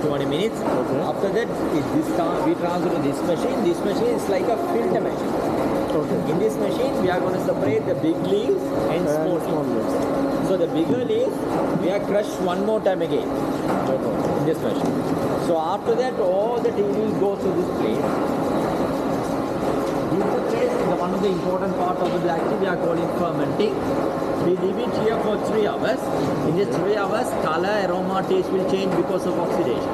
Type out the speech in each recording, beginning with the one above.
20 minutes. Okay. After that, we transfer to this machine. This machine is like a filter machine. Okay. In this machine, we are going to separate the big leaves and small leaves. So the bigger leaves, we are crushed one more time again in this machine. So after that, all the tea leaves go to this place. This is the place, one of the important part of the black tea we are calling fermenting. We leave it here for 3 hours. In this 3 hours, color, aroma, taste will change because of oxidation.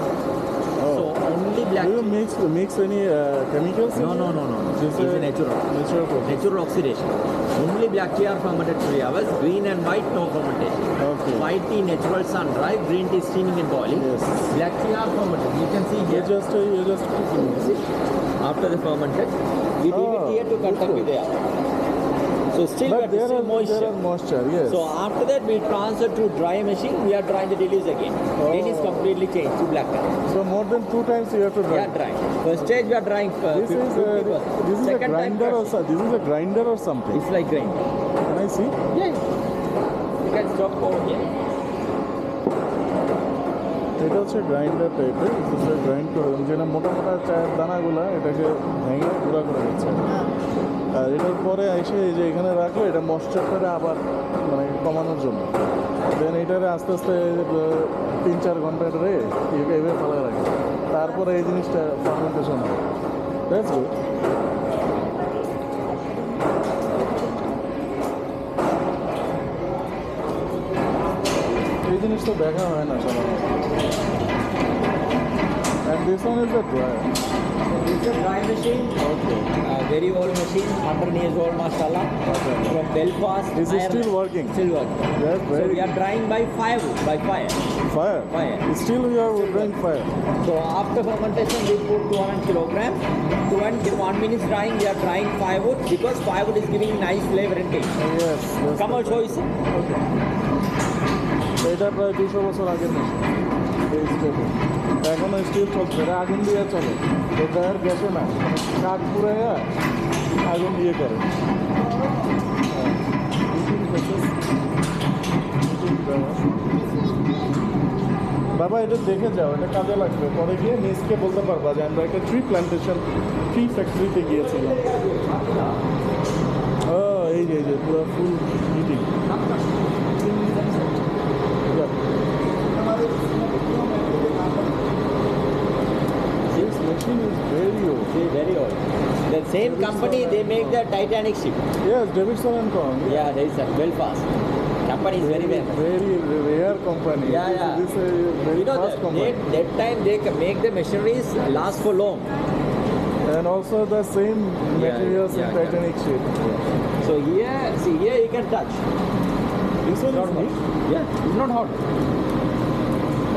So only black Do you tea. mix any chemicals? No. This is natural. Natural process. Natural oxidation. Only black tea are fermented 3 hours. Green and white, no fermentation. Okay. White tea, natural sun dry. Green tea, steaming and boiling. Yes. Black tea are fermented. You can see here. You just See? After the fermented, we leave it here to contact with the air. So still But we there have are moisture. moisture, yes. So after that, we transfer to dry machine. We are drying the tea leaves again. Then it's completely changed to black color. So more than 2 times you have to We dry. are drying. First stage, we are drying. This is a Second time grinder or crushing. this is a grinder or something. It's like grind. Can I see? Yeah. You can stop over here. এটা হচ্ছে grinder টাইপের, grind করে যেটা মোটা মোটা চায়ের দানাগুলো এটাকে ভেঙে গুঁড়া করে দিচ্ছে। আর এটার পরে এসে এই যে এখানে রাখলে এটা ময়েশ্চারটা আবার মানে কমানোর জন্য। দেন এটারে আস্তে আস্তে 3-4 ঘন্টা ধরে এভাবে ফেলা রাখে, তারপরে এই জিনিসটা ফার্মেন্টেশন হয়। That's good. এই জিনিস তো দেখা হয় না সাধারণত। And this one is a dryer. It's a dry machine. Okay. Very old machine, 100 years old, mashallah. Okay. From Belfast. This is Ireland. still working. Still working. That's So very we are drying by firewood, by fire. fire. Fire. Still we are doing fire. So after fermentation, we put 200 kilograms. 1 minute drying, we are drying firewood because firewood is giving nice flavor and taste. Yes. That's Come on, show you. Okay. এটা প্রায় 200 বছর আগের machine এই স্টেপে, এখনো still চলছে। এটা আগুন দিয়ে চলে, এটা আর গ্যাসে না, কাঠ পুরাইয়া আগুন দিয়ে করে। বাবা এটা দেখে যাও, এটা কাজে লাগবে, পরে গিয়ে নিজকে বলতে পারবা যে আমরা একটা ট্রি প্ল্যান্টেশন, ট্রি ফ্যাক্টরিতে গিয়েছিলাম। ও এই যে পুরো ফুল heating. This machine is very old. Very old. The same company, they make the Titanic ship. Yes, Davidson and Co. Yeah, there is a Belfast. Company is very famous. Very rare company. Yeah. This is a very You know, fast company. that time they can make the machineries last for long. And also the same materials in Titanic ship. So here, see here you can touch. This one Not is hot. hot. Yeah, it's not hot.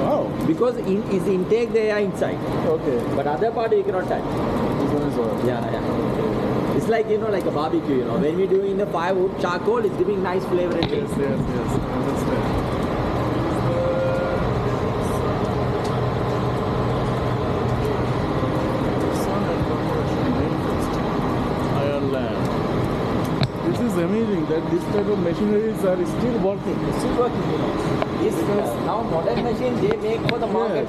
Wow. Because is intake they are inside. Okay. But other part you cannot touch. This one is hot. Yeah. It's like, like a barbecue, When we do in the firewood, charcoal is giving nice flavor and taste. Yes. I understand. Ireland. This is amazing that this type of machineries are still working. It's still working, This now modern machine they make for the market.